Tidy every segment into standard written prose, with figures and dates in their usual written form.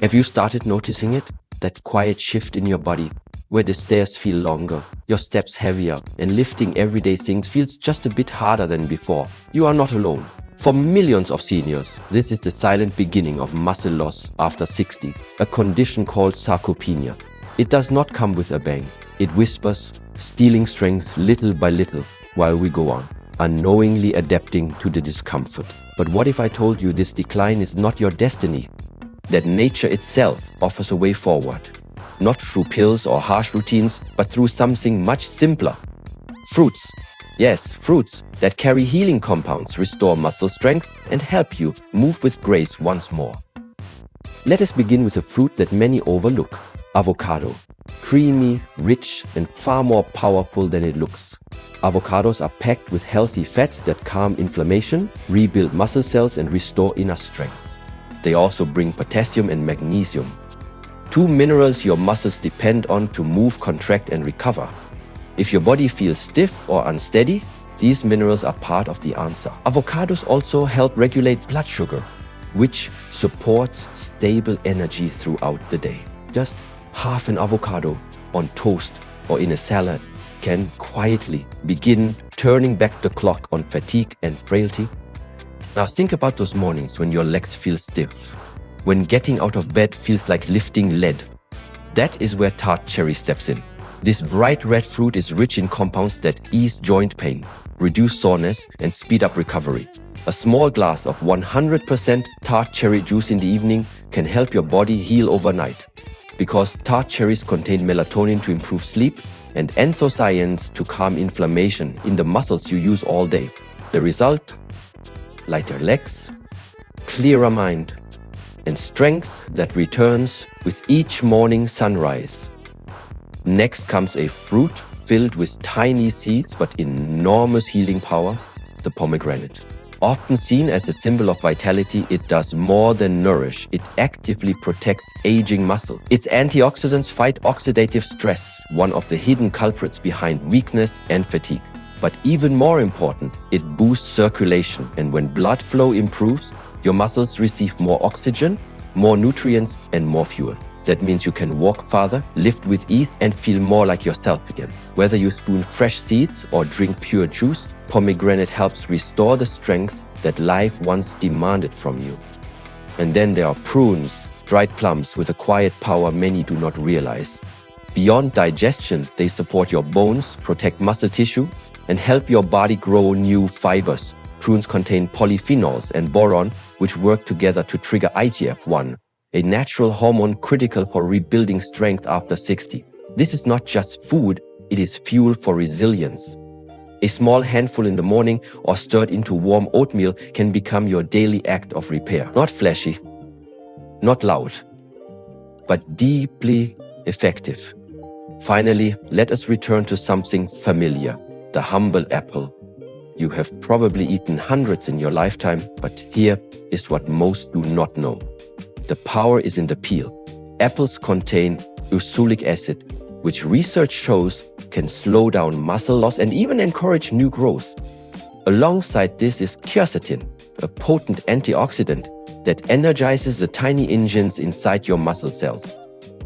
Have you started noticing it? That quiet shift in your body, where the stairs feel longer, your steps heavier, and lifting everyday things feels just a bit harder than before. You are not alone. For millions of seniors, this is the silent beginning of muscle loss after 60, a condition called sarcopenia. It does not come with a bang. It whispers, stealing strength little by little while we go on, unknowingly adapting to the discomfort. But what if I told you this decline is not your destiny? That nature itself offers a way forward, not through pills or harsh routines, but through something much simpler. Fruits. Yes, fruits that carry healing compounds, restore muscle strength, and help you move with grace once more. Let us begin with a fruit that many overlook: avocado. Creamy, rich, and far more powerful than it looks. Avocados are packed with healthy fats that calm inflammation, rebuild muscle cells, and restore inner strength. They also bring potassium and magnesium, two minerals your muscles depend on to move, contract, and recover. If your body feels stiff or unsteady, these minerals are part of the answer. Avocados also help regulate blood sugar, which supports stable energy throughout the day. Just half an avocado on toast or in a salad can quietly begin turning back the clock on fatigue and frailty. Now think about those mornings when your legs feel stiff, when getting out of bed feels like lifting lead. That is where tart cherry steps in. This bright red fruit is rich in compounds that ease joint pain, reduce soreness, and speed up recovery. A small glass of 100% tart cherry juice in the evening can help your body heal overnight, because tart cherries contain melatonin to improve sleep and anthocyanins to calm inflammation in the muscles you use all day. The result? Lighter legs, clearer mind, and strength that returns with each morning sunrise. Next comes a fruit filled with tiny seeds but enormous healing power: the pomegranate. Often seen as a symbol of vitality, it does more than nourish. It actively protects aging muscle. Its antioxidants fight oxidative stress, one of the hidden culprits behind weakness and fatigue. But even more important, it boosts circulation, and when blood flow improves, your muscles receive more oxygen, more nutrients, and more fuel. That means you can walk farther, lift with ease, and feel more like yourself again. Whether you spoon fresh seeds or drink pure juice, pomegranate helps restore the strength that life once demanded from you. And then there are prunes, dried plums with a quiet power many do not realize. Beyond digestion, they support your bones, protect muscle tissue, and help your body grow new fibers. Prunes contain polyphenols and boron, which work together to trigger IGF-1, a natural hormone critical for rebuilding strength after 60. This is not just food, it is fuel for resilience. A small handful in the morning or stirred into warm oatmeal can become your daily act of repair. Not flashy, not loud, but deeply effective. Finally, let us return to something familiar: the humble apple. You have probably eaten hundreds in your lifetime, but here is what most do not know. The power is in the peel. Apples contain ursulic acid, which research shows can slow down muscle loss and even encourage new growth. Alongside this is quercetin, a potent antioxidant that energizes the tiny engines inside your muscle cells.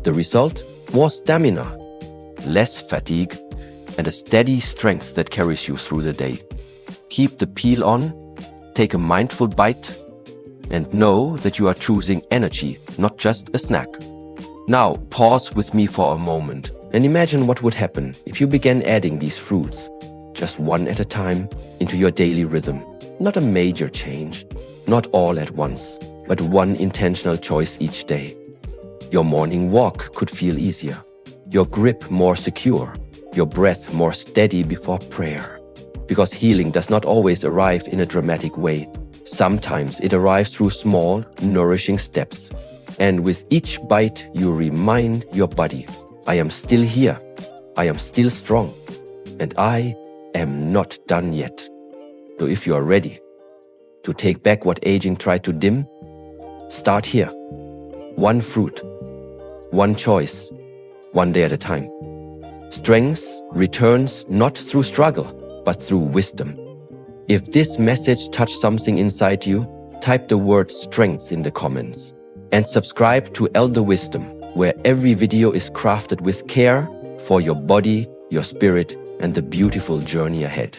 The result? More stamina, less fatigue, and a steady strength that carries you through the day. Keep the peel on, take a mindful bite, and know that you are choosing energy, not just a snack. Now, pause with me for a moment and imagine what would happen if you began adding these fruits, just one at a time, into your daily rhythm. Not a major change, not all at once, but one intentional choice each day. Your morning walk could feel easier, your grip more secure, your breath more steady before prayer. Because healing does not always arrive in a dramatic way. Sometimes it arrives through small, nourishing steps. And with each bite, you remind your body, I am still here, I am still strong, and I am not done yet. So if you are ready to take back what aging tried to dim, start here. One fruit, one choice, one day at a time. Strength returns not through struggle, but through wisdom. If this message touched something inside you, type the word strength in the comments. And subscribe to Elder Wisdom, where every video is crafted with care for your body, your spirit, and the beautiful journey ahead.